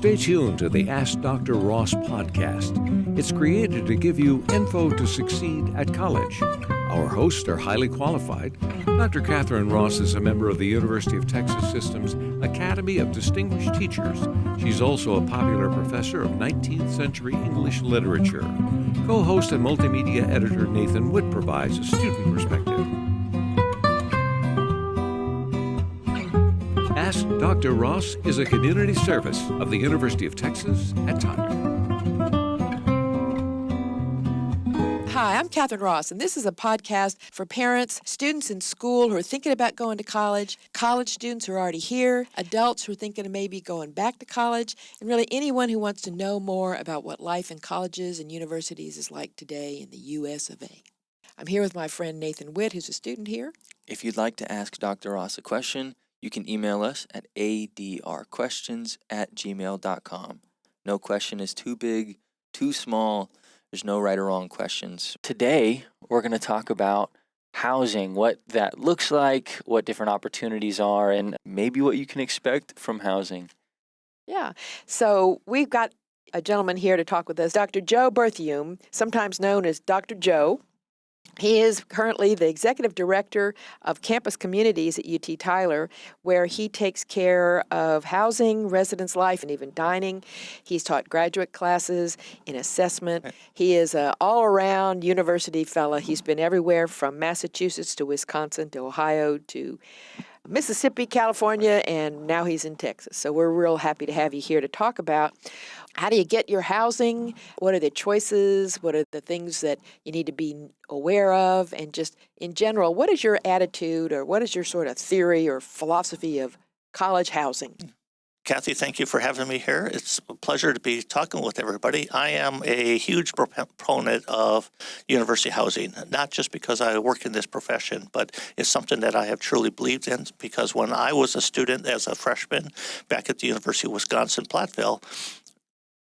Stay tuned to the Ask Dr. Ross podcast. It's created to give you info to succeed at college. Our hosts are highly qualified. Dr. Catherine Ross is a member of the University of Texas System's Academy of Distinguished Teachers. She's also a popular professor of 19th century English literature. Co-host and multimedia editor Nathan Witt provides a student perspective. Ask Dr. Ross is a community service of the University of Texas at Tyler. Hi, I'm Catherine Ross, and this is a podcast for parents, students in school who are thinking about going to college students who are already here, adults who are thinking of maybe going back to college, and really anyone who wants to know more about what life in colleges and universities is like today in the U.S. of A. I'm here with my friend Nathan Witt, who's a student here. If you'd like to ask Dr. Ross a question, you can email us at adrquestions@gmail.com. No question is too big, too small. There's no right or wrong questions. Today, we're going to talk about housing, what that looks like, what different opportunities are, and maybe what you can expect from housing. Yeah. So we've got a gentleman here to talk with us, Dr. Joe Berthiaume, sometimes known as Dr. Joe. He is currently the executive director of campus communities at UT Tyler, where he takes care of housing, residence life, and even dining. He's taught graduate classes in assessment. He is an all-around university fella. He's been everywhere from Massachusetts to Wisconsin to Ohio to Mississippi, California, and now he's in Texas. So we're real happy to have you here to talk about how do you get your housing, what are the choices, what are the things that you need to be aware of, and just in general, what is your attitude or what is your sort of theory or philosophy of college housing? Kathy, thank you for having me here. It's a pleasure to be talking with everybody. I am a huge proponent of university housing, not just because I work in this profession, but it's something that I have truly believed in, because when I was a student as a freshman back at the University of Wisconsin-Platteville,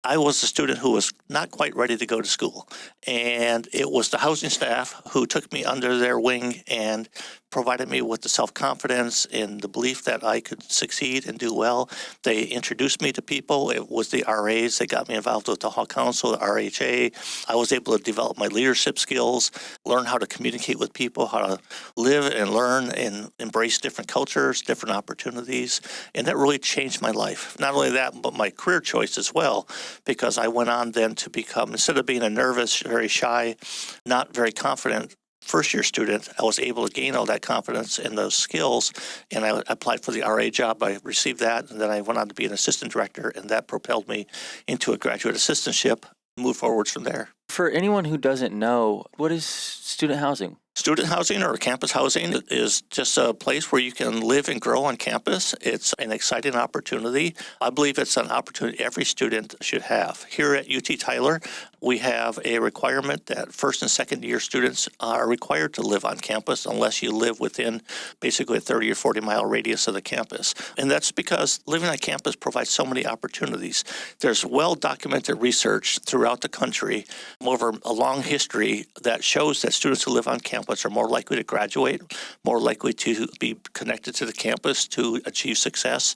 I was a student who was not quite ready to go to school, and it was the housing staff who took me under their wing and provided me with the self-confidence and the belief that I could succeed and do well. They introduced me to people. It was the RAs. They got me involved with the Hall Council, the RHA. I was able to develop my leadership skills, learn how to communicate with people, how to live and learn and embrace different cultures, different opportunities, and that really changed my life. Not only that, but my career choice as well, because I went on then to become, instead of being a nervous, very shy, not very confident first-year student, I was able to gain all that confidence and those skills, and I applied for the RA job. I received that, and then I went on to be an assistant director, and that propelled me into a graduate assistantship, moved forwards from there. For anyone who doesn't know, what is student housing? Student housing or campus housing is just a place where you can live and grow on campus. It's an exciting opportunity. I believe it's an opportunity every student should have. Here at UT Tyler, we have a requirement that first and second year students are required to live on campus unless you live within basically a 30 or 40 mile radius of the campus. And that's because living on campus provides so many opportunities. There's well-documented research throughout the country over a long history that shows that students who live on campus are more likely to graduate, more likely to be connected to the campus to achieve success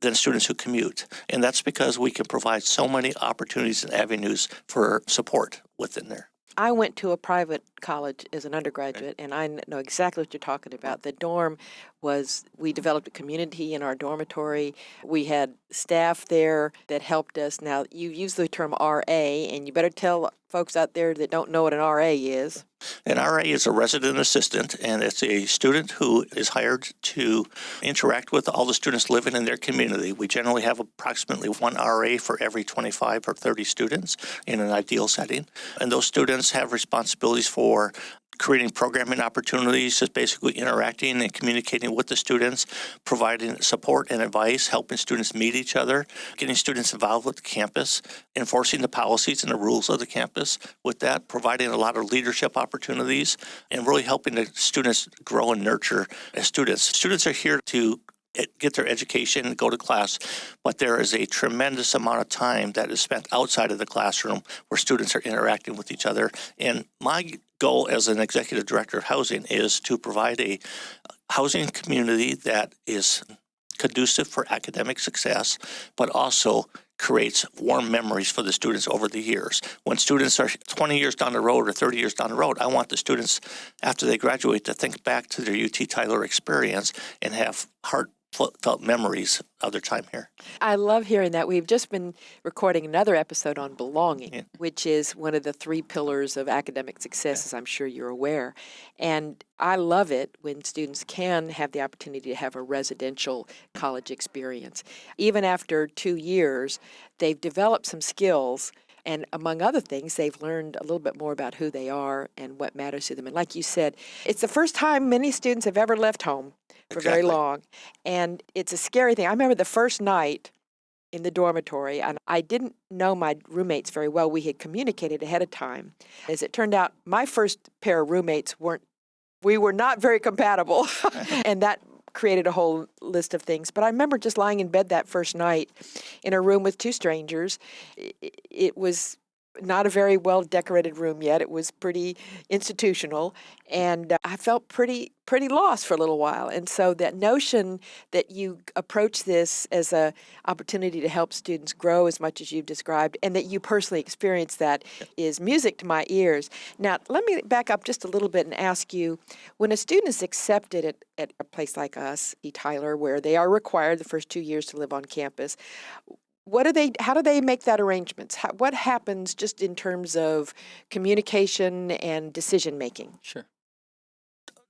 than students who commute. And that's because we can provide so many opportunities and avenues for support within there. I went to a private college as an undergraduate, and I know exactly what you're talking about. The dorm we developed a community in our dormitory. We had staff there that helped us. Now, you use the term RA, and you better tell folks out there that don't know what an RA is. An RA is a resident assistant, and it's a student who is hired to interact with all the students living in their community. We generally have approximately one RA for every 25 or 30 students in an ideal setting. And those students have responsibilities for creating programming opportunities, just basically interacting and communicating with the students, providing support and advice, helping students meet each other, getting students involved with the campus, enforcing the policies and the rules of the campus. With that, providing a lot of leadership opportunities and really helping the students grow and nurture as students. Students are here to get their education, go to class, but there is a tremendous amount of time that is spent outside of the classroom where students are interacting with each other. And my goal as an executive director of housing is to provide a housing community that is conducive for academic success, but also creates warm memories for the students over the years. When students are 20 years down the road or 30 years down the road, I want the students, after they graduate, to think back to their UT Tyler experience and have heartfelt memories of their time here. I love hearing that. We've just been recording another episode on belonging, which is one of the 3 pillars of academic success, as I'm sure you're aware. And I love it when students can have the opportunity to have a residential college experience. Even after 2 years, they've developed some skills. And among other things, they've learned a little bit more about who they are and what matters to them. And like you said, it's the first time many students have ever left home for very long. And it's a scary thing. I remember the first night in the dormitory, and I didn't know my roommates very well. We had communicated ahead of time. As it turned out, my first pair of roommates we were not very compatible. And that created a whole list of things. But I remember just lying in bed that first night in a room with 2 strangers. It was not a very well-decorated room yet. It was pretty institutional, and I felt pretty lost for a little while. And so that notion that you approach this as an opportunity to help students grow as much as you've described, and that you personally experienced that, is music to my ears. Now, let me back up just a little bit and ask you, when a student is accepted at a place like us, Tyler, where they are required the first 2 years to live on campus, how do they make that arrangements? What happens just in terms of communication and decision making? Sure.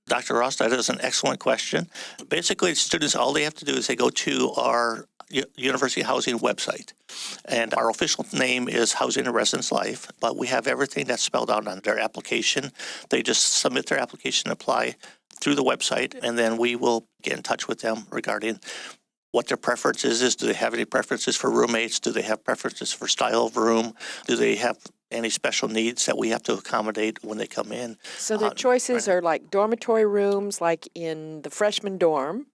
Dr. Ross, that is an excellent question. Basically, students, all they have to do is they go to our University Housing website. And our official name is Housing and Residence Life, but we have everything that's spelled out on their application. They just submit their application and apply through the website, and then we will get in touch with them regarding what their preferences is. Do they have any preferences for roommates? Do they have preferences for style of room? Do they have any special needs that we have to accommodate when they come in? So the choices are like dormitory rooms, like in the freshman dorm,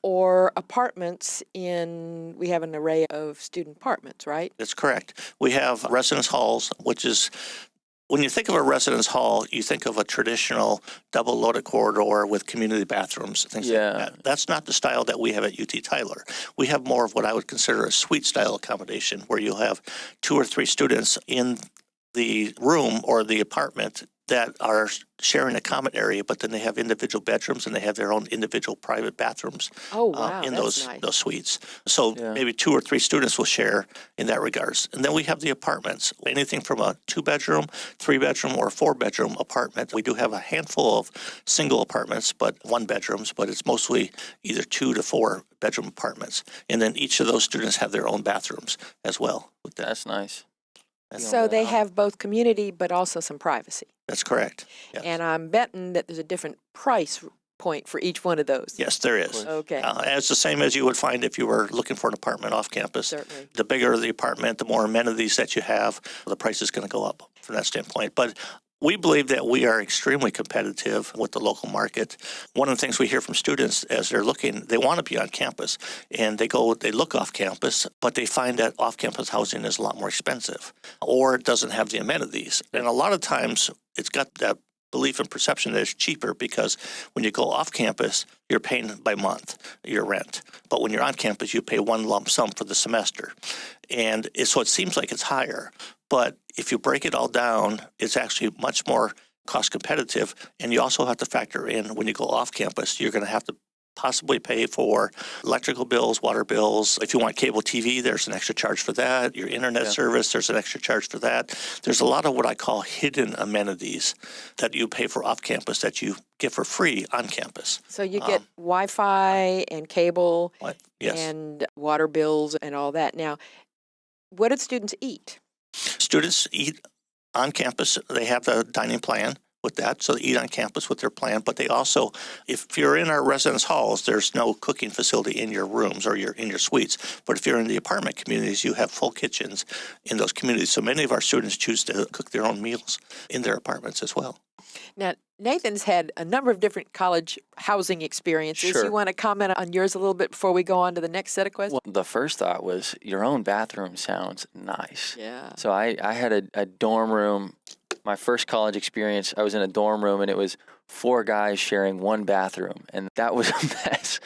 or apartments we have an array of student apartments, right? That's correct. We have residence halls, which is, when you think of a residence hall, you think of a traditional double-loaded corridor with community bathrooms, things like that. That's not the style that we have at UT Tyler. We have more of what I would consider a suite-style accommodation, where you'll have 2 or 3 students in the room or the apartment that are sharing a common area, but then they have individual bedrooms and they have their own individual private bathrooms in those suites. So maybe 2 or 3 students will share in that regards. And then we have the apartments, anything from a 2-bedroom, 3-bedroom, or 4-bedroom apartment. We do have a handful of single apartments, but 1-bedrooms, but it's mostly either 2 to 4-bedroom apartments. And then each of those students have their own bathrooms as well. That's nice. So they have both community but also some privacy. That's correct. Yes. And I'm betting that there's a different price point for each one of those. Yes, there is. Okay. It's the same as you would find if you were looking for an apartment off campus. Certainly. The bigger the apartment, the more amenities that you have, the price is going to go up from that standpoint. But we believe that we are extremely competitive with the local market. One of the things we hear from students as they're looking, they want to be on campus, and they look off campus, but they find that off-campus housing is a lot more expensive, or it doesn't have the amenities. And a lot of times it's got that belief and perception that it's cheaper, because when you go off campus, you're paying by month your rent. But when you're on campus, you pay one lump sum for the semester. And so it seems like it's higher. But if you break it all down, it's actually much more cost competitive. And you also have to factor in, when you go off campus, you're going to have to possibly pay for electrical bills, water bills. If you want cable TV, there's an extra charge for that. Your internet service, there's an extra charge for that. There's a lot of what I call hidden amenities that you pay for off campus that you get for free on campus. So you get Wi-Fi and cable Yes. and water bills and all that. Now, what did students eat? Students eat on campus. They have the dining plan with that, so they eat on campus with their plan. But they also, if you're in our residence halls, there's no cooking facility in your rooms or in your suites. But if you're in the apartment communities, you have full kitchens in those communities. So many of our students choose to cook their own meals in their apartments as well. Now, Nathan's had a number of different college housing experiences. Sure. You want to comment on yours a little bit before we go on to the next set of questions? Well, the first thought was your own bathroom sounds nice. Yeah. So I had a dorm room. My first college experience, I was in a dorm room, and it was 4 guys sharing one bathroom, and that was a mess.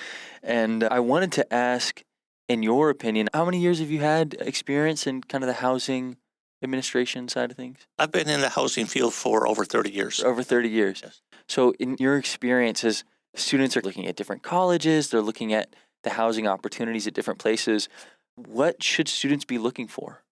And I wanted to ask, in your opinion, how many years have you had experience in kind of the housing administration side of things? I've been in the housing field for over 30 years. For over 30 years. Yes. So in your experiences, students are looking at different colleges, they're looking at the housing opportunities at different places. What should students be looking for?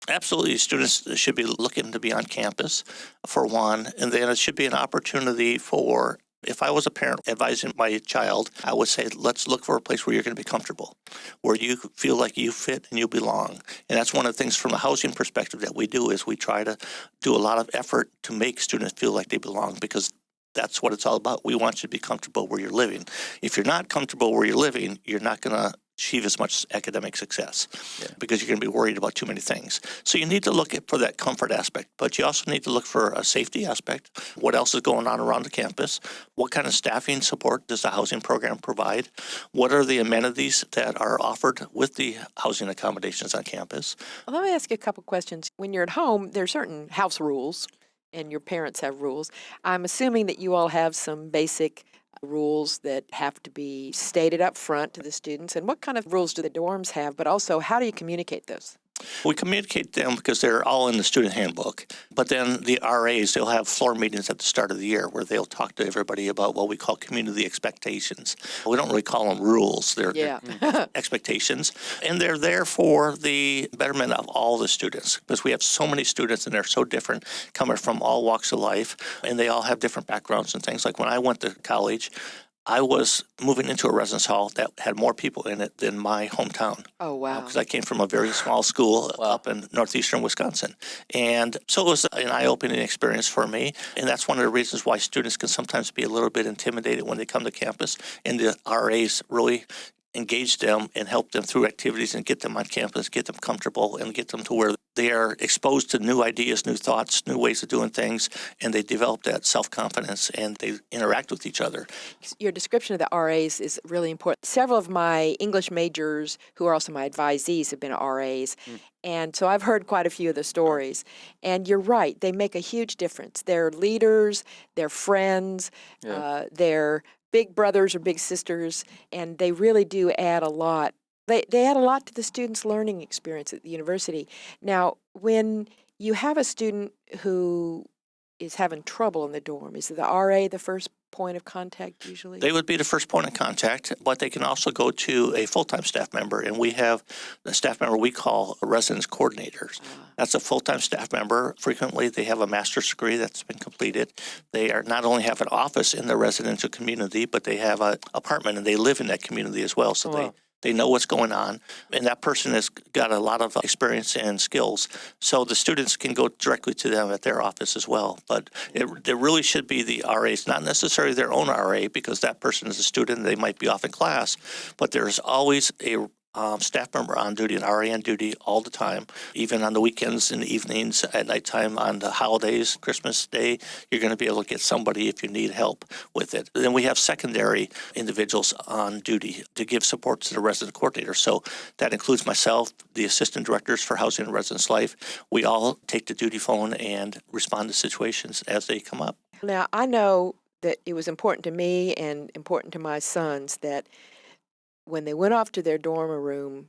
Absolutely. Students should be looking to be on campus, for one, and then it should be an opportunity for, if I was a parent advising my child, I would say, let's look for a place where you're going to be comfortable, where you feel like you fit and you belong. And that's one of the things from a housing perspective that we do, is we try to do a lot of effort to make students feel like they belong, because that's what it's all about. We want you to be comfortable where you're living. If you're not comfortable where you're living, you're not going to achieve as much academic success, because you're going to be worried about too many things. So you need to look for that comfort aspect, but you also need to look for a safety aspect. What else is going on around the campus? What kind of staffing support does the housing program provide? What are the amenities that are offered with the housing accommodations on campus? Well, let me ask you a couple questions. When you're at home, there are certain house rules, and your parents have rules. I'm assuming that you all have some basic rules that have to be stated up front to the students. And what kind of rules do the dorms have? But also, how do you communicate those? We communicate them because they're all in the student handbook. But then the RAs, they'll have floor meetings at the start of the year where they'll talk to everybody about what we call community expectations. We don't really call them rules. They're expectations. And they're there for the betterment of all the students, because we have so many students and they're so different, coming from all walks of life, and they all have different backgrounds and things. Like when I went to college, I was moving into a residence hall that had more people in it than my hometown. Oh, wow. Because I came from a very small school up in northeastern Wisconsin. And so it was an eye-opening experience for me. And that's one of the reasons why students can sometimes be a little bit intimidated when they come to campus. And the RAs really engage them and help them through activities and get them on campus, get them comfortable, and get them to where they are exposed to new ideas, new thoughts, new ways of doing things, and they develop that self-confidence and they interact with each other. Your description of the RAs is really important. Several of my English majors, who are also my advisees, have been RAs. And so I've heard quite a few of the stories. And you're right, they make a huge difference. They're leaders, they're friends, they're big brothers or big sisters, and they really do add a lot. They add a lot to the student's learning experience at the university. Now, when you have a student who is having trouble in the dorm, is the RA the first point of contact usually? They would be the first point of contact, but they can also go to a full-time staff member, and we have a staff member we call residence coordinators. That's a full-time staff member. Frequently, they have a master's degree that's been completed. They are not only have an office in the residential community, but they have an apartment, and they live in that community as well. So they know what's going on, and that person has got a lot of experience and skills. So the students can go directly to them at their office as well. But there really should be the RAs, not necessarily their own RA, because that person is a student, they might be off in class, but there's always a staff member on duty, an RA on duty all the time, even on the weekends and evenings, at nighttime, on the holidays, Christmas Day. You're going to be able to get somebody if you need help with it. Then we have secondary individuals on duty to give support to the resident coordinator. So that includes myself, the assistant directors for housing and residence life. We all take the duty phone and respond to situations as they come up. Now, I know that it was important to me and important to my sons that when they went off to their dorm room,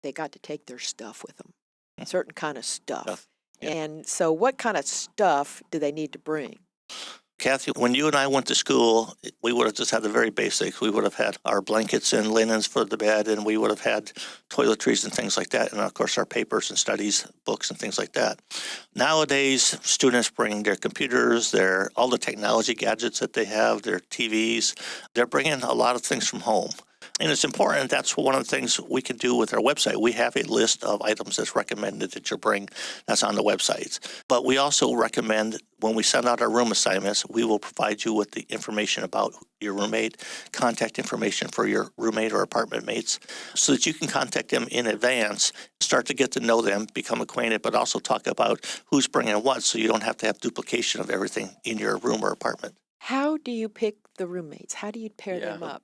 they got to take their stuff with them, certain kind of stuff. Yeah. And so what kind of stuff do they need to bring? Kathy, when you and I went to school, we would have just had the very basics. We would have had our blankets and linens for the bed, and we would have had toiletries and things like that, and of course our papers and studies, books and things like that. Nowadays, students bring their computers, all the technology gadgets that they have, their TVs. They're bringing a lot of things from home. And it's important. That's one of the things we can do with our website. We have a list of items that's recommended that you bring that's on the websites. But we also recommend when we send out our room assignments, we will provide you with the information about your roommate, contact information for your roommate or apartment mates, so that you can contact them in advance, start to get to know them, become acquainted, but also talk about who's bringing what, so you don't have to have duplication of everything in your room or apartment. How do you pick the roommates? How do you pair them up?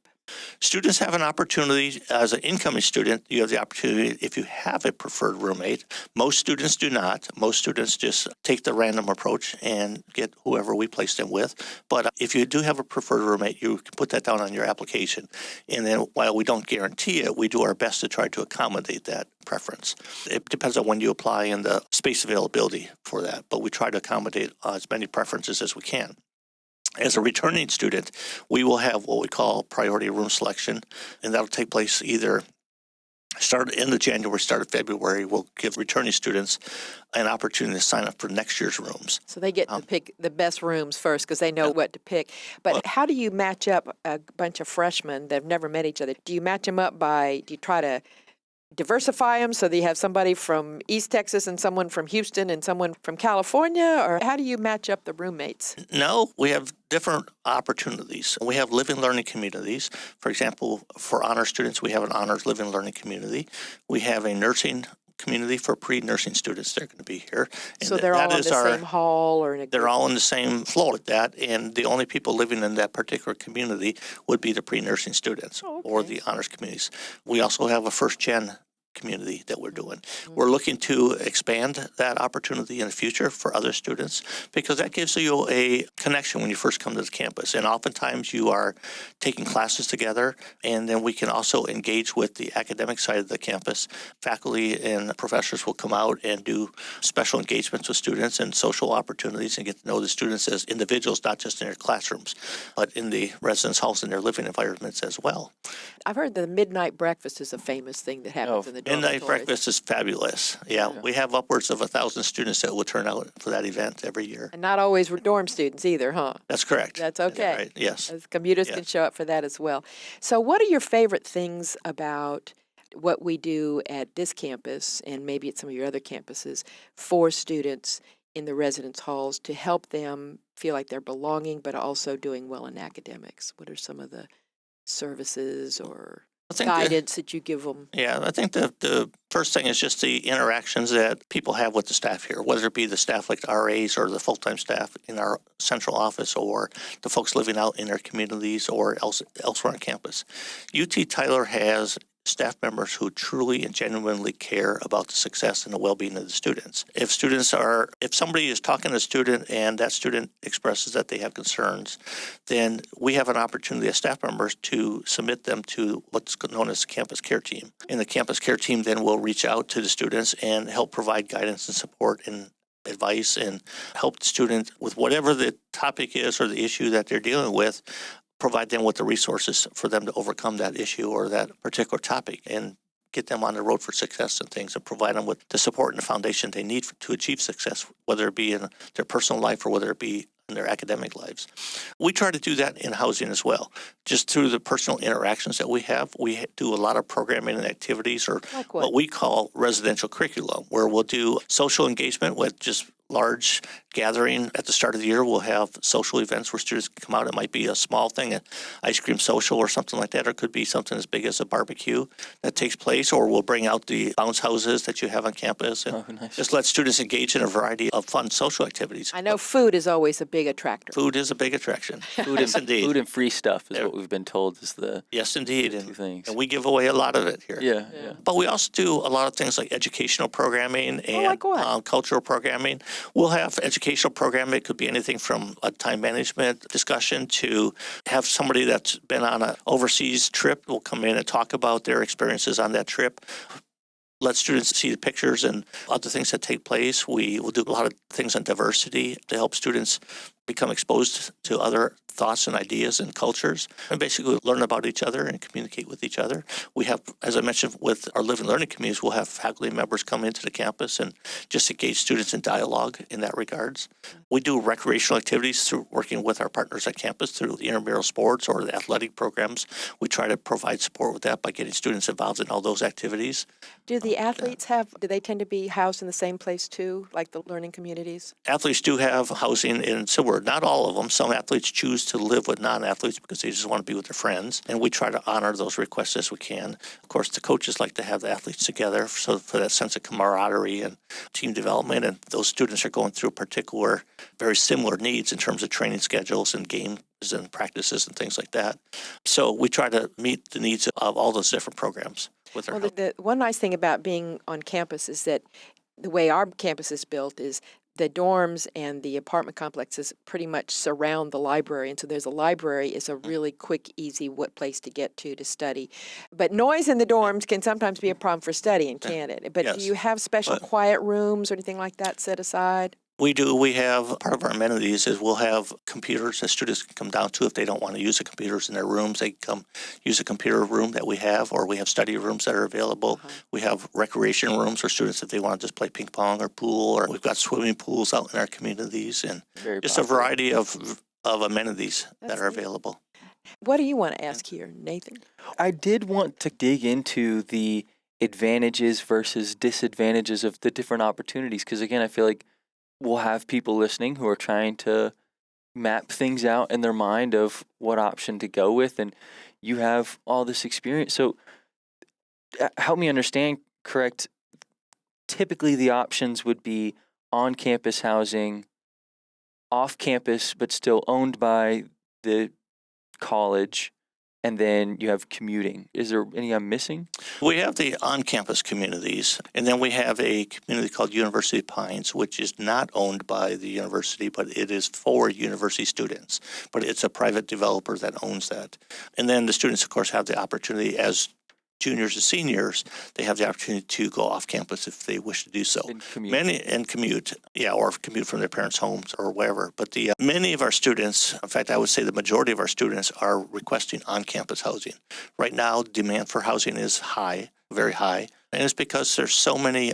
Students have an opportunity as an incoming student. You have the opportunity if you have a preferred roommate. Most students do not. Most students just take the random approach and get whoever we place them with. But if you do have a preferred roommate, you can put that down on your application. And then while we don't guarantee it, we do our best to try to accommodate that preference. It depends on when you apply and the space availability for that. But we try to accommodate as many preferences as we can. As a returning student, we will have what we call priority room selection, and that'll take place either start in the January, start of February. We'll give returning students an opportunity to sign up for next year's rooms. So they get to pick the best rooms first because they know what to pick. But how do you match up a bunch of freshmen that have never met each other? Do you match them up do you try to diversify them so that you have somebody from East Texas and someone from Houston and someone from California? Or how do you match up the roommates? No, we have different opportunities. We have living learning communities. For example, for honor students, we have an honors living learning community. We have a nursing community for pre-nursing students. They're going to be here. And so they're all in the same hall or in a group? They're all in the same floor with that, and the only people living in that particular community would be the pre-nursing students or the honors communities. We also have a first-gen community that we're doing. We're looking to expand that opportunity in the future for other students because that gives you a connection when you first come to the campus. And oftentimes you are taking classes together, and then we can also engage with the academic side of the campus. Faculty and professors will come out and do special engagements with students and social opportunities and get to know the students as individuals, not just in their classrooms, but in the residence halls and their living environments as well. I've heard the midnight breakfast is a famous thing that happens in the Midnight dormitories. breakfast is fabulous. Yeah, we have upwards of 1,000 students that will turn out for that event every year. And not always dorm students either, huh? That's correct. That's okay. That's right. Yes. As commuters can show up for that as well. So what are your favorite things about what we do at this campus and maybe at some of your other campuses for students in the residence halls to help them feel like they're belonging but also doing well in academics? What are some of the services or guidance that you give them? Yeah, I think the first thing is just the interactions that people have with the staff here, whether it be the staff like the RAs or the full-time staff in our central office or the folks living out in their communities or elsewhere on campus. UT Tyler has staff members who truly and genuinely care about the success and the well-being of the students. If somebody is talking to a student and that student expresses that they have concerns, then we have an opportunity as staff members to submit them to what's known as the campus care team. And the campus care team then will reach out to the students and help provide guidance and support and advice and help the student with whatever the topic is or the issue that they're dealing with, provide them with the resources for them to overcome that issue or that particular topic and get them on the road for success and things and provide them with the support and the foundation they need to achieve success, whether it be in their personal life or whether it be in their academic lives. We try to do that in housing as well. Just through the personal interactions that we have, we do a lot of programming and activities or Like what we call residential curriculum, where we'll do social engagement with just large gathering at the start of the year. We'll have social events where students can come out. It might be a small thing, an ice cream social or something like that, or it could be something as big as a barbecue that takes place, or we'll bring out the bounce houses that you have on campus and just let students engage in a variety of fun social activities. I know food is always a big attractor. Food is a big attraction. Yes, indeed. Food and free stuff is what we've been told is the Yes, indeed. two things. And we give away a lot of it here. Yeah. But we also do a lot of things like educational programming and like what? Cultural programming. We'll have educational programming. It could be anything from a time management discussion to have somebody that's been on an overseas trip will come in and talk about their experiences on that trip. Let students see the pictures and other things that take place. We will do a lot of things on diversity to help students become exposed to other thoughts and ideas and cultures and basically learn about each other and communicate with each other. We have, as I mentioned, with our living learning communities, we'll have faculty members come into the campus and just engage students in dialogue in that regards. We do recreational activities through working with our partners at campus through the intramural sports or the athletic programs. We try to provide support with that by getting students involved in all those activities. Do the athletes do they tend to be housed in the same place too, like the learning communities? Athletes do have housing in similar were not all of them. Some athletes choose to live with non-athletes because they just want to be with their friends, and we try to honor those requests as we can. Of course, the coaches like to have the athletes together for that sense of camaraderie and team development, and those students are going through particular, very similar needs in terms of training schedules and games and practices and things like that. So we try to meet the needs of all those different programs with our Well, help. the one nice thing about being on campus is that the way our campus is built is the dorms and the apartment complexes pretty much surround the library, and so there's a library is a really quick, easy place to get to study. But noise in the dorms can sometimes be a problem for studying, can't it? But do Yes. you have special But- quiet rooms or anything like that set aside? We do. We have part of our amenities is we'll have computers that students can come down to if they don't want to use the computers in their rooms. They can come use a computer room that we have, or we have study rooms that are available. We have recreation rooms for students if they want to just play ping pong or pool, or we've got swimming pools out in our communities, and Very just popular. a variety of amenities That's that are neat. available. What do you want to ask here, Nathan? I did want to dig into the advantages versus disadvantages of the different opportunities, because again, I feel like we'll have people listening who are trying to map things out in their mind of what option to go with, and you have all this experience. So help me understand, correct? Typically, the options would be on-campus housing, off-campus but still owned by the college, and then you have commuting. Is there any I'm missing? We have the on-campus communities, and then we have a community called University Pines, which is not owned by the university, but it is for university students. But it's a private developer that owns that. And then the students, of course, have the opportunity as juniors and seniors, they have the opportunity to go off campus if they wish to do so. And commute. Or commute from their parents' homes or wherever. But many of our students, in fact, I would say the majority of our students are requesting on-campus housing. Right now, demand for housing is high, very high, and it's because there's so many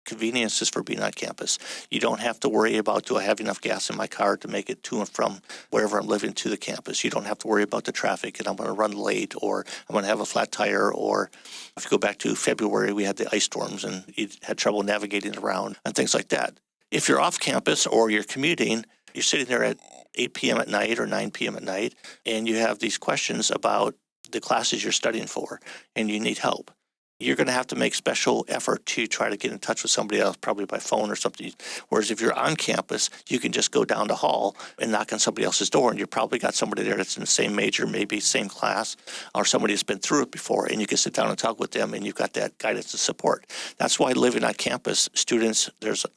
conveniences for being on campus. You don't have to worry about, do I have enough gas in my car to make it to and from wherever I'm living to the campus? You don't have to worry about the traffic and I'm going to run late, or I'm going to have a flat tire, or if you go back to February, we had the ice storms and you had trouble navigating around and things like that. If you're off campus or you're commuting, you're sitting there at 8 p.m. at night or 9 p.m. at night, and you have these questions about the classes you're studying for, and you need help. You're going to have to make special effort to try to get in touch with somebody else, probably by phone or something. Whereas if you're on campus, you can just go down the hall and knock on somebody else's door, and you probably got somebody there that's in the same major, maybe same class, or somebody that's been through it before, and you can sit down and talk with them, and you've got that guidance and support. That's why living on campus, students,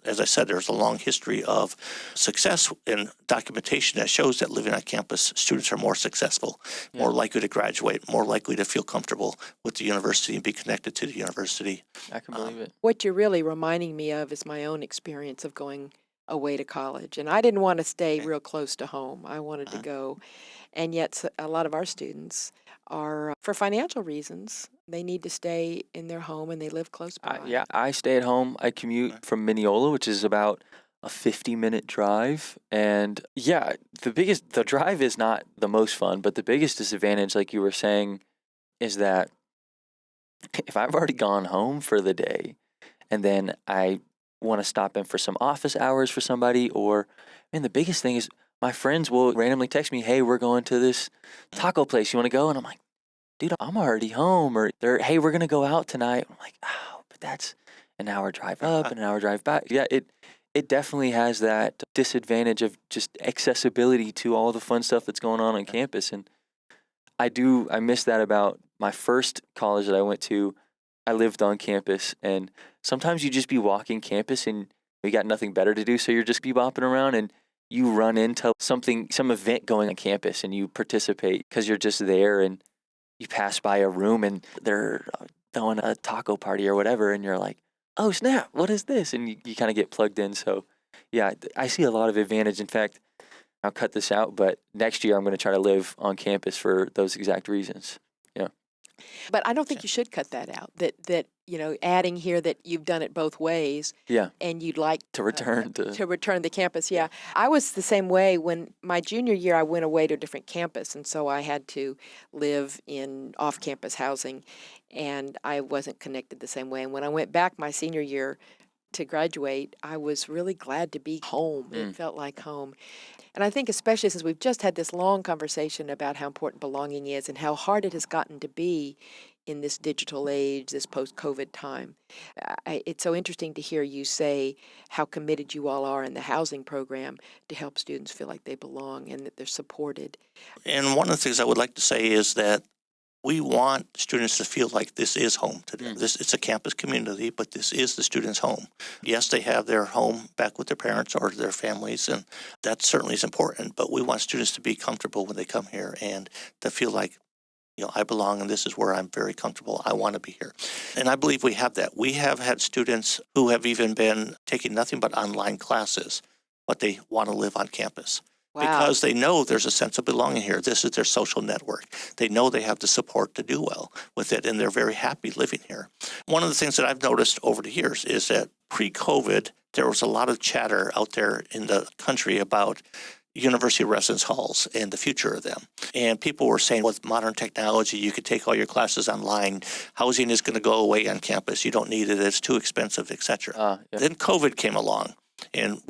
as I said, there's a long history of success and documentation that shows that living on campus, students are more successful, more likely to graduate, more likely to feel comfortable with the university and be connected to the university. I can believe it. What you're really reminding me of is my own experience of going away to college. And I didn't want to stay real close to home. I wanted to go. And yet a lot of our students are, for financial reasons, they need to stay in their home and they live close by. I stay at home. I commute from Mineola, which is about a 50-minute drive. And the drive is not the most fun, but the biggest disadvantage, like you were saying, is that if I've already gone home for the day and then I want to stop in for some office hours for somebody, the biggest thing is my friends will randomly text me, hey, we're going to this taco place. You want to go? And I'm like, dude, I'm already home. Or hey, we're going to go out tonight. I'm like, oh, but that's an hour drive up and an hour drive back. Yeah, it definitely has that disadvantage of just accessibility to all the fun stuff that's going on campus. And I miss that about my first college that I went to. I lived on campus, and sometimes you just be walking campus and you got nothing better to do, so you're just be bopping around and you run into some event going on campus and you participate because you're just there, and you pass by a room and they're throwing a taco party or whatever, and you're like, oh snap, what is this? And you kind of get plugged in. So yeah, I see a lot of advantage. In fact, I'll cut this out, but next year I'm going to try to live on campus for those exact reasons. Yeah. But I don't think you should cut that out. That adding here that you've done it both ways. Yeah. And you'd like To return to return to campus. Yeah. I was the same way. When my junior year, I went away to a different campus, and so I had to live in off-campus housing, and I wasn't connected the same way. And when I went back my senior year, to graduate, I was really glad to be home. It felt like home. And I think especially since we've just had this long conversation about how important belonging is and how hard it has gotten to be in this digital age, this post-COVID time. It's so interesting to hear you say how committed you all are in the housing program to help students feel like they belong and that they're supported. And one of the things I would like to say is that we want students to feel like this is home to them. It's a campus community, but this is the students' home. Yes, they have their home back with their parents or their families, and that certainly is important, but we want students to be comfortable when they come here and to feel like, I belong and this is where I'm very comfortable. I want to be here. And I believe we have that. We have had students who have even been taking nothing but online classes, but they want to live on campus. Wow. Because they know there's a sense of belonging here. This is their social network. They know they have the support to do well with it, and they're very happy living here. One of the things that I've noticed over the years is that pre-COVID, there was a lot of chatter out there in the country about university residence halls and the future of them. And people were saying with modern technology, you could take all your classes online. Housing is going to go away on campus. You don't need it. It's too expensive, etc. Then COVID came along. And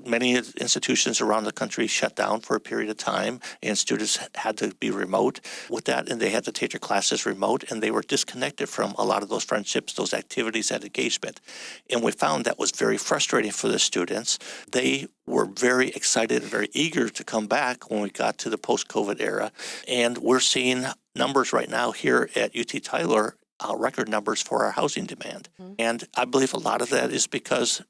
many institutions around the country shut down for a period of time, and students had to be remote with that, and they had to take their classes remote, and they were disconnected from a lot of those friendships, those activities, that engagement. And we found that was very frustrating for the students. They were very excited and very eager to come back when we got to the post-COVID era. And we're seeing numbers right now here at UT Tyler, record numbers for our housing demand. And I believe a lot of that is because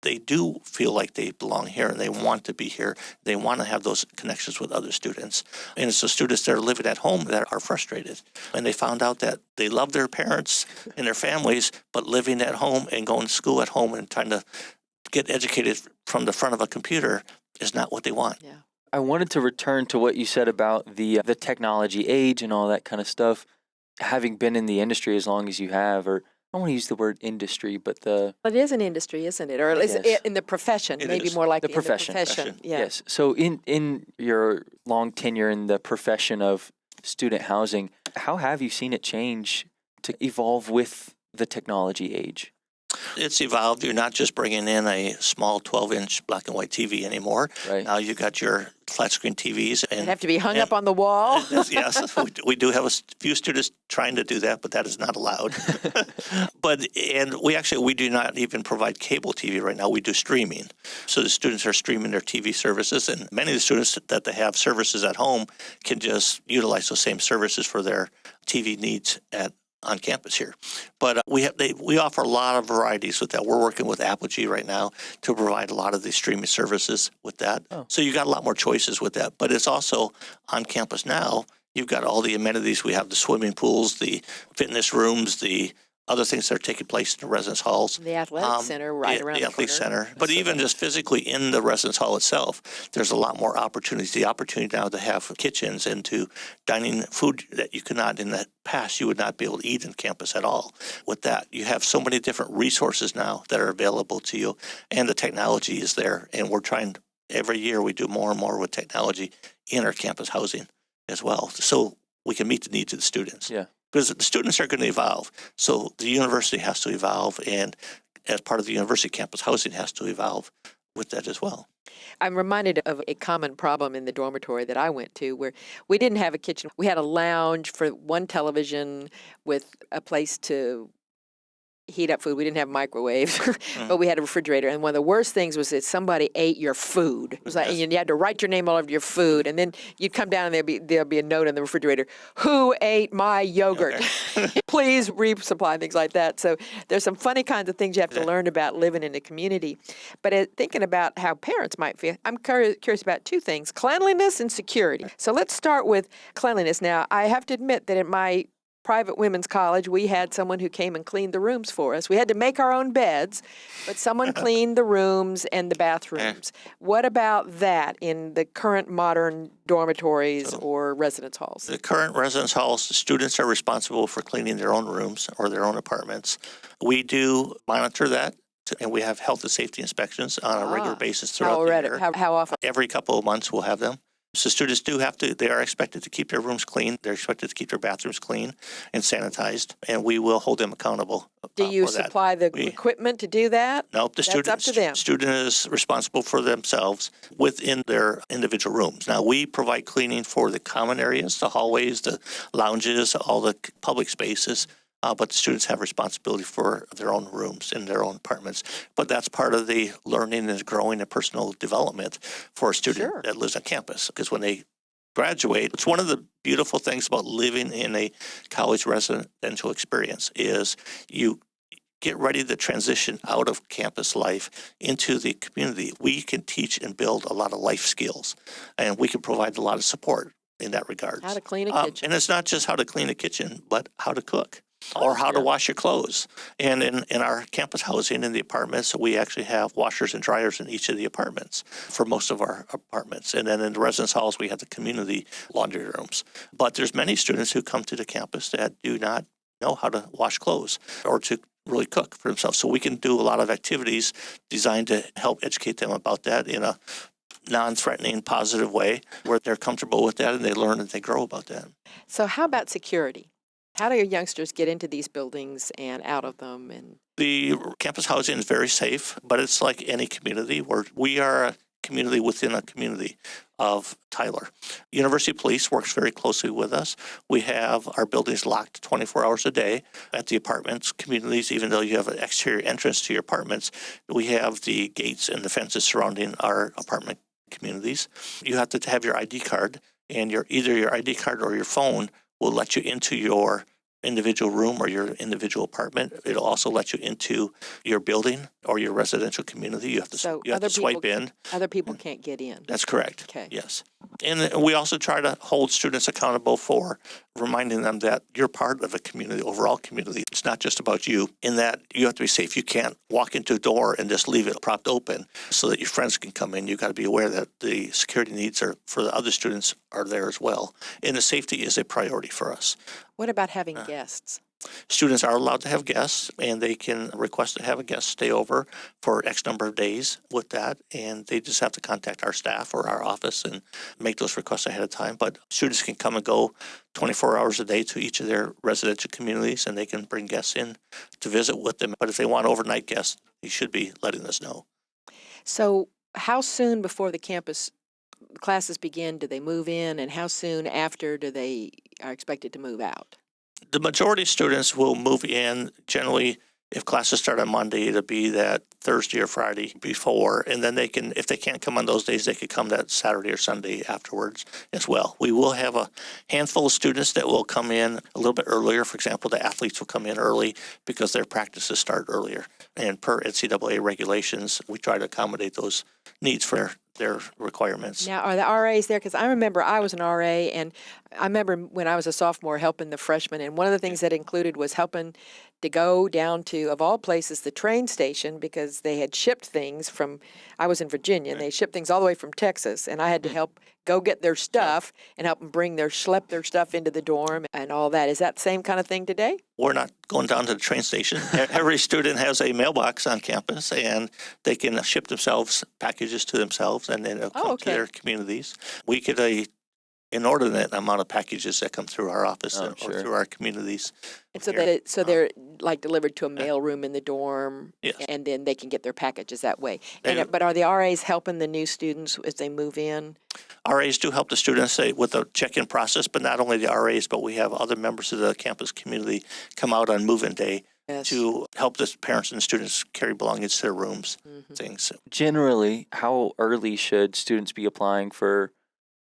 they do feel like they belong here and they want to be here. They want to have those connections with other students. And it's the students that are living at home that are frustrated. And they found out that they love their parents and their families, but living at home and going to school at home and trying to get educated from the front of a computer is not what they want. Yeah. I wanted to return to what you said about the technology age and all that kind of stuff. Having been in the industry as long as you have, or I don't want to use the word industry, but It is an industry, isn't it? Or at least in the profession, maybe more like the in profession. the profession. Yeah. Yes. So in your long tenure in the profession of student housing, how have you seen it change to evolve with the technology age? It's evolved. You're not just bringing in a small 12-inch black and white TV anymore. Right. Now you got your flat screen TVs. They have to be hung up on the wall. Yes, we do have a few students trying to do that, but that is not allowed. We do not even provide cable TV right now. We do streaming. So the students are streaming their TV services, and many of the students that they have services at home can just utilize those same services for their TV needs on campus here. But we offer a lot of varieties with that. We're working with Apogee right now to provide a lot of these streaming services with that. Oh. So you got a lot more choices with that. But it's also on campus now. You've got all the amenities. We have the swimming pools, the fitness rooms, the other things that are taking place in the residence halls. The athletic center around the athletic corner. center. But even just physically in the residence hall itself, there's a lot more opportunities. The opportunity now to have kitchens and to dining food that you could not in the past, you would not be able to eat in campus at all. With that, you have so many different resources now that are available to you, and the technology is there. And we're trying, every year we do more and more with technology in our campus housing as well, so we can meet the needs of the students. Yeah. Because the students are going to evolve. So the university has to evolve, and as part of the university, campus housing has to evolve with that as well. I'm reminded of a common problem in the dormitory that I went to where we didn't have a kitchen. We had a lounge for one television with a place to heat up food. We didn't have microwaves, but we had a refrigerator. And one of the worst things was that somebody ate your food. It was like, and you had to write your name all over your food. And then you'd come down and there'd be a note in the refrigerator, "Who ate my yogurt?" Okay. Please resupply, things like that. So there's some funny kinds of things you have to learn about living in a community. But thinking about how parents might feel, I'm curious about two things, cleanliness and security. So let's start with cleanliness. Now, I have to admit that at my private women's college, we had someone who came and cleaned the rooms for us. We had to make our own beds, but someone cleaned the rooms and the bathrooms. What about that in the current modern dormitories or residence halls? The current residence halls, the students are responsible for cleaning their own rooms or their own apartments. We do monitor that, and we have health and safety inspections on a regular basis throughout the year. How often? Every couple of months we'll have them. So students they are expected to keep their rooms clean. They're expected to keep their bathrooms clean and sanitized, and we will hold them accountable Do you for that. supply the equipment to do that? Nope, That's up to them. Student is responsible for themselves within their individual rooms. Now, we provide cleaning for the common areas, the hallways, the lounges, all the public spaces, but the students have responsibility for their own rooms in their own apartments. But that's part of the learning and growing and personal development for a student Sure. that lives on campus, because when they graduate, it's one of the beautiful things about living in a college residential experience is you get ready to transition out of campus life into the community. We can teach and build a lot of life skills, and we can provide a lot of support in that regard. How to clean a kitchen. And it's not just how to clean a kitchen, but how to cook or how to wash your clothes. And in our campus housing in the apartments, we actually have washers and dryers in each of the apartments for most of our apartments. And then in the residence halls, we have the community laundry rooms. But there's many students who come to the campus that do not know how to wash clothes or to really cook for themselves. So we can do a lot of activities designed to help educate them about that in a non-threatening, positive way where they're comfortable with that and they learn and they grow about that. So how about security? How do your youngsters get into these buildings and out of them? And The campus housing is very safe, but it's like any community where we are a community within a community of Tyler. University Police works very closely with us. We have our buildings locked 24 hours a day at the apartments, communities, even though you have an exterior entrance to your apartments, we have the gates and the fences surrounding our apartment communities. You have to have your ID card, and either your ID card or your phone will let you into your individual room or your individual apartment. It'll also let you into your building or your residential community. You have to swipe in. Other people can't get in. That's correct. Okay. Yes. And we also try to hold students accountable for reminding them that you're part of a community, overall community. It's not just about you, in that you have to be safe. You can't walk into a door and just leave it propped open so that your friends can come in. You've got to be aware that the security needs for the other students are there as well. And the safety is a priority for us. What about having guests? Students are allowed to have guests, and they can request to have a guest stay over for X number of days with that, and they just have to contact our staff or our office and make those requests ahead of time. But students can come and go 24 hours a day to each of their residential communities, and they can bring guests in to visit with them. But if they want overnight guests, they should be letting us know. So how soon before the campus classes begin do they move in, and how soon after are expected to move out? The majority of students will move in generally. If classes start on Monday, it'll be that Thursday or Friday before, and then if they can't come on those days, they could come that Saturday or Sunday afterwards as well. We will have a handful of students that will come in a little bit earlier. For example, the athletes will come in early because their practices start earlier. And per NCAA regulations, we try to accommodate those needs for their requirements. Now, are the RAs there? Because I remember I was an RA, and I remember when I was a sophomore helping the freshmen, and one of the things that included was helping to go down to, of all places, the train station, because they had shipped things from, I was in Virginia, and they shipped things all the way from Texas, and I had to help go get their stuff and help them schlep their stuff into the dorm and all that. Is that the same kind of thing today? We're not going down to the train station. Every student has a mailbox on campus, and they can ship themselves packages to themselves, and then it'll come to their communities. We get an inordinate amount of packages that come through our office or through our communities. And so they're like delivered to a mailroom in the dorm, and then they can get their packages that way. But are the RAs helping the new students as they move in? RAs do help the students with the check-in process, but not only the RAs, but we have other members of the campus community come out on move-in day to help the parents and students carry belongings to their rooms, things. Generally, how early should students be applying for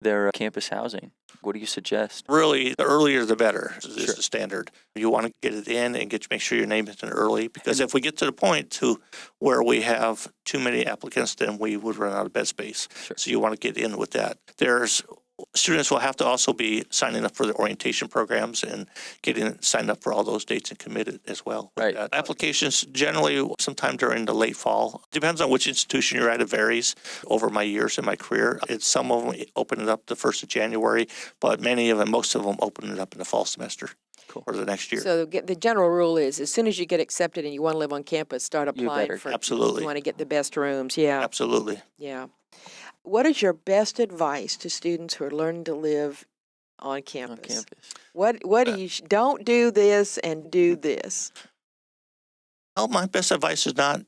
their campus housing? What do you suggest? Really, the earlier the better is the standard. You want to get it in and make sure your name is in early, because if we get to the point to where we have too many applicants, then we would run out of bed space. So you want to get in with that. Students will have to also be signing up for the orientation programs and getting signed up for all those dates and committed as well. Right. Applications generally sometime during the late fall. Depends on which institution you're at. It varies over my years in my career. Some of them open it up the 1st of January, but most of them open it up in the fall semester. Cool. Or the next year. So the general rule is, as soon as you get accepted and you want to live on campus, start applying for. Absolutely. You want to get the best rooms. Yeah. Absolutely. Yeah. what is your best advice to students who are learning to live on On campus? campus. What do you don't do this and do this? Well, my best advice is not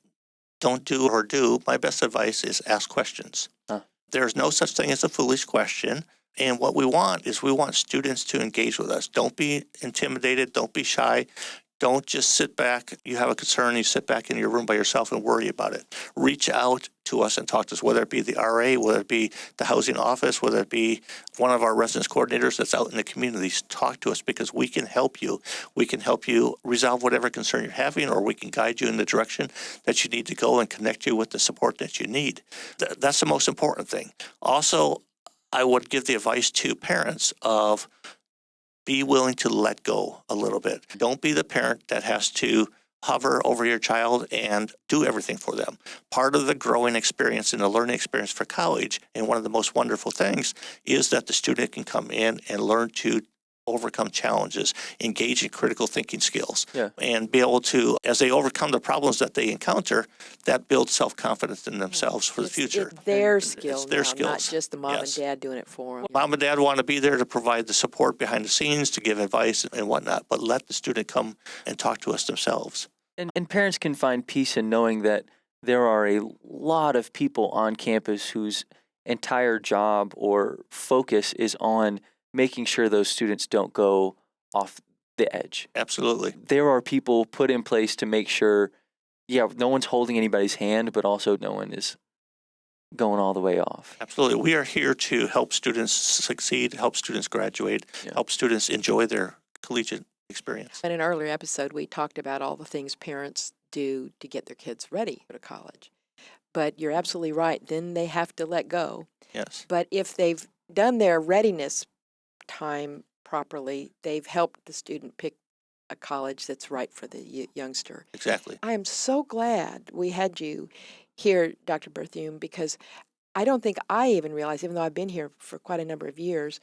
don't do or do. My best advice is ask questions. Huh. There's no such thing as a foolish question. And what we want is we want students to engage with us. Don't be intimidated. Don't be shy. Don't just sit back. You have a concern, you sit back in your room by yourself and worry about it. Reach out to us and talk to us, whether it be the RA, whether it be the housing office, whether it be one of our residence coordinators that's out in the communities. Talk to us because we can help you. We can help you resolve whatever concern you're having, or we can guide you in the direction that you need to go and connect you with the support that you need. That's the most important thing. Also, I would give the advice to parents of be willing to let go a little bit. Don't be the parent that has to hover over your child and do everything for them. Part of the growing experience and the learning experience for college, and one of the most wonderful things, is that the student can come in and learn to overcome challenges, engage in critical thinking skills, and be able to, as they overcome the problems that they encounter, that builds self-confidence in themselves for the future. It's their skill It's their now, skills. not just the mom Yes. and dad doing it for them. Mom and dad want to be there to provide the support behind the scenes, to give advice and whatnot, but let the student come and talk to us themselves. And parents can find peace in knowing that there are a lot of people on campus whose entire job or focus is on making sure those students don't go off the edge. Absolutely. There are people put in place to make sure, no one's holding anybody's hand, but also no one is going all the way off. Absolutely. We are here to help students succeed, help students graduate, help students enjoy their collegiate experience. In an earlier episode, we talked about all the things parents do to get their kids ready to college. But you're absolutely right. Then they have to let go. Yes. But if they've done their readiness time properly, they've helped the student pick a college that's right for the youngster. Exactly. I am so glad we had you here, Dr. Berthiaume, because I don't think I even realized, even though I've been here for quite a number of years,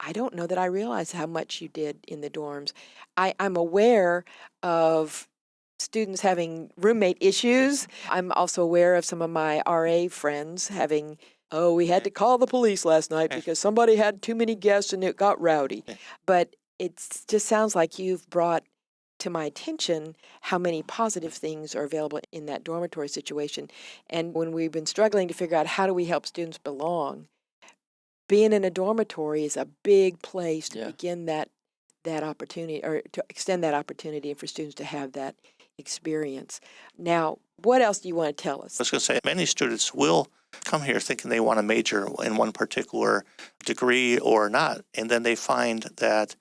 I don't know that I realized how much you did in the dorms. I'm aware of students having roommate issues. I'm also aware of some of my RA friends having, we had to call the police last night because somebody had too many guests and it got rowdy. But it just sounds like you've brought to my attention how many positive things are available in that dormitory situation. And when we've been struggling to figure out how do we help students belong, being in a dormitory is a big place to begin that opportunity, or to extend that opportunity, and for students to have that experience. Now, what else do you want to tell us? I was going to say, many students will come here thinking they want to major in one particular degree or not, and then they find that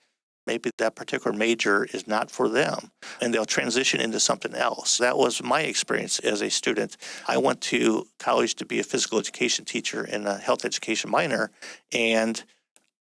maybe that particular major is not for them, and they'll transition into something else. That was my experience as a student. I went to college to be a physical education teacher and a health education minor, and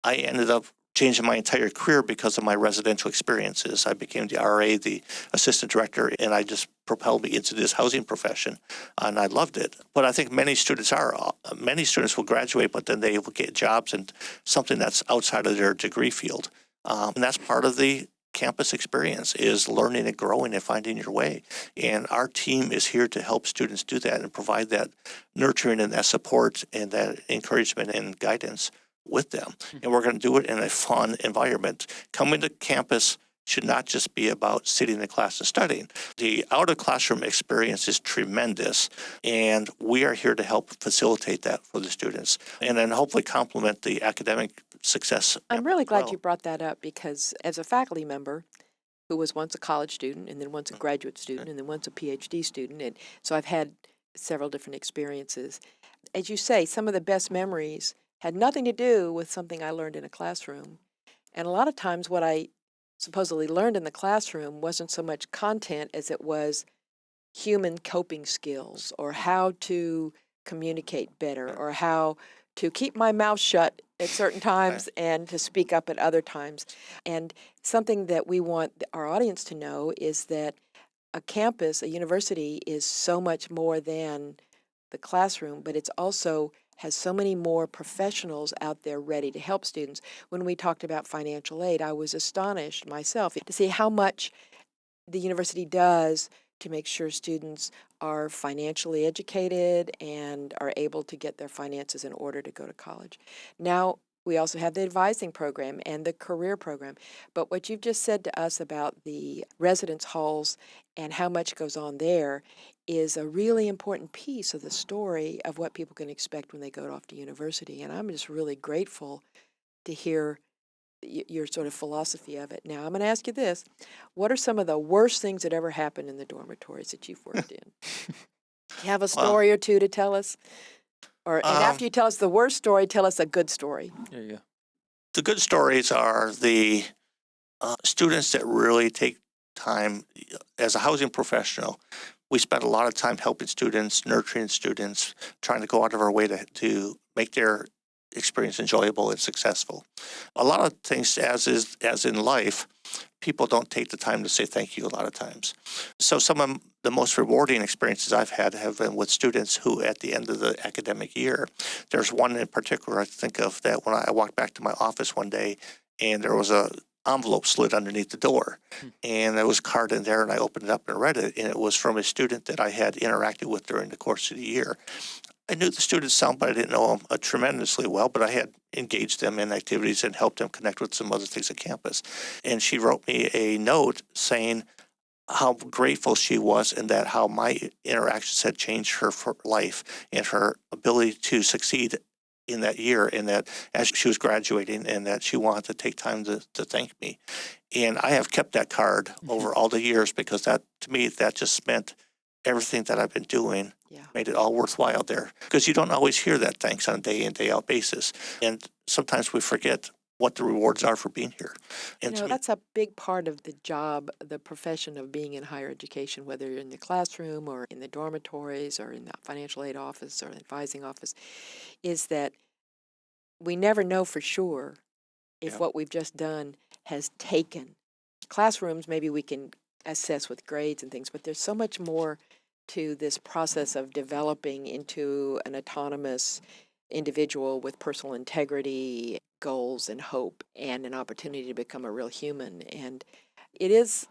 I ended up changing my entire career because of my residential experiences. I became the RA, the assistant director, and I just propelled me into this housing profession, and I loved it. But I think many students will graduate, but then they will get jobs in something that's outside of their degree field. And that's part of the campus experience, is learning and growing and finding your way. And our team is here to help students do that and provide that nurturing and that support and that encouragement and guidance with them. And we're going to do it in a fun environment. Coming to campus should not just be about sitting in class and studying. The out-of-classroom experience is tremendous, and we are here to help facilitate that for the students and then hopefully complement the academic success. I'm really glad you brought that up, because as a faculty member who was once a college student and then once a graduate student and then once a PhD student, and so I've had several different experiences. As you say, some of the best memories had nothing to do with something I learned in a classroom. And a lot of times what I supposedly learned in the classroom wasn't so much content as it was human coping skills, or how to communicate better, or how to keep my mouth shut at certain times and to speak up at other times. And something that we want our audience to know is that a campus, a university, is so much more than the classroom, but it's also has so many more professionals out there ready to help students. When we talked about financial aid, I was astonished myself to see how much the university does to make sure students are financially educated and are able to get their finances in order to go to college. Now, we also have the advising program and the career program. But what you've just said to us about the residence halls and how much goes on there is a really important piece of the story of what people can expect when they go off to university. And I'm just really grateful to hear your sort of philosophy of it. Now, I'm going to ask you this. What are some of the worst things that ever happened in the dormitories that you've worked in? You have a story or two to tell us? And after you tell us the worst story, tell us a good story. There you go. The good stories are the students that really take time. As a housing professional, we spend a lot of time helping students, nurturing students, trying to go out of our way to make their experience enjoyable and successful. A lot of things, as in life, people don't take the time to say thank you a lot of times. So some of the most rewarding experiences I've had have been with students who, at the end of the academic year, there's one in particular I think of that when I walked back to my office one day and there was a envelope slid underneath the door, and there was a card in there, and I opened it up and read it, and it was from a student that I had interacted with during the course of the year. I knew the student some, but I didn't know them tremendously well, but I had engaged them in activities and helped them connect with some other things at campus. And she wrote me a note saying how grateful she was and that how my interactions had changed her life and her ability to succeed in that year, and that as she was graduating, and that she wanted to take time to thank me. And I have kept that card over all the years because that, to me, that just meant everything that I've been doing, made it all worthwhile there. Because you don't always hear that thanks on a day in, day out basis. And sometimes we forget what the rewards are for being here. And that's a big part of the job, the profession of being in higher education, whether you're in the classroom or in the dormitories or in the financial aid office or the advising office, is that we never know for sure if what we've just done has taken. Classrooms, maybe we can assess with grades and things, but there's so much more to this process of developing into an autonomous individual with personal integrity, goals, and hope, and an opportunity to become a real human. And it's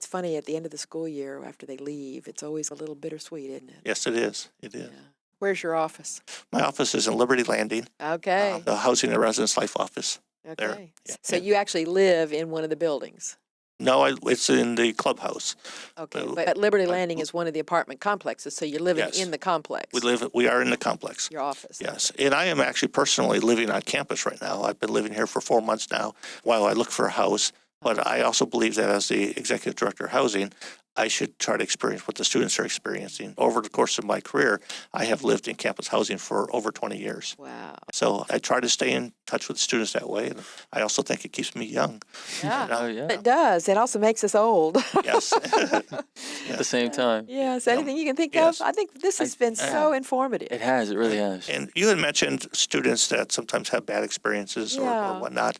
funny, at the end of the school year, after they leave, it's always a little bittersweet, isn't it? Yes, it is. It is. Yeah. Where's your office? My office is in Liberty Landing. Okay. The Housing and Residence Life office. Okay. There. Yeah. So you actually live in one of the buildings? No, it's in the clubhouse. Okay, but Liberty Landing is one of the apartment complexes, so you're living in the complex. We are in the complex. Your office. Yes, and I am actually personally living on campus right now. I've been living here for 4 months now while I look for a house. But I also believe that as the executive director of housing, I should try to experience what the students are experiencing. Over the course of my career, I have lived in campus housing for over 20 years. Wow. So I try to stay in touch with students that way. And I also think it keeps me young. Yeah, it does. It also makes us old. Yes. At the same time. Yes. Anything you can think of? I think this has been so informative. It has. It really has. And you had mentioned students that sometimes have bad experiences or whatnot.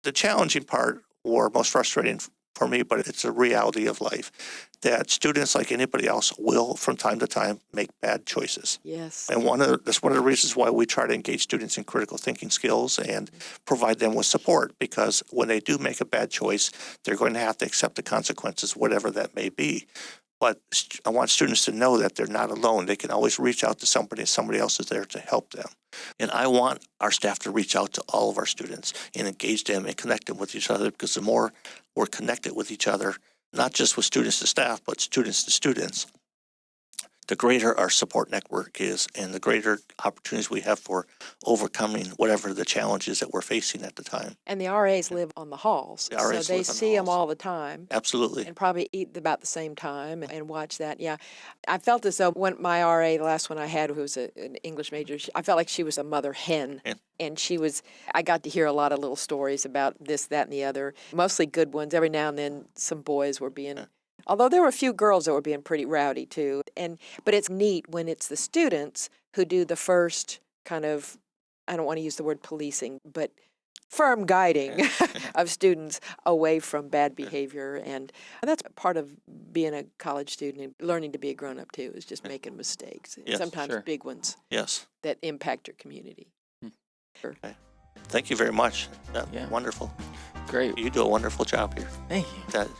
The challenging part, or most frustrating for me, but it's a reality of life, that students, like anybody else, will from time to time make bad choices. Yes. And that's one of the reasons why we try to engage students in critical thinking skills and provide them with support, because when they do make a bad choice, they're going to have to accept the consequences, whatever that may be. But I want students to know that they're not alone. They can always reach out to somebody, and somebody else is there to help them. And I want our staff to reach out to all of our students and engage them and connect them with each other, because the more we're connected with each other, not just with students to staff, but students to students, the greater our support network is and the greater opportunities we have for overcoming whatever the challenges that we're facing at the time. And the RAs live on the halls, so they see them all the time. Absolutely. And probably eat about the same time and watch that. Yeah. I felt as though when my RA, the last one I had, who was an English major, I felt like she was a mother hen. Yeah. And I got to hear a lot of little stories about this, that, and the other, mostly good ones. Every now and then some boys were being... Yeah. Although there were a few girls that were being pretty rowdy too. But it's neat when it's the students who do the first kind of, I don't want to use the word policing, but firm guiding of students away from bad behavior. And that's part of being a college student and learning to be a grown-up too, is just making mistakes. Yes, sometimes big ones yes, that impact your community. Sure. Okay. Thank you very much. Yeah. Wonderful. Great. You do a wonderful job here. Thank you.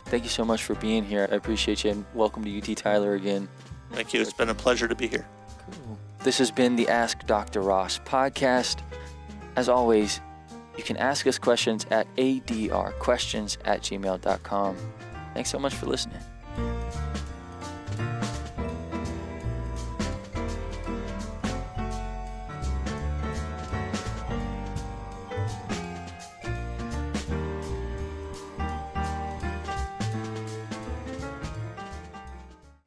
Thank you so much for being here. I appreciate you, and welcome to UT Tyler again. Thank you. It's been a pleasure to be here. Cool. This has been the Ask Dr. Ross podcast. As always, you can ask us questions at adrquestions@gmail.com. Thanks so much for listening.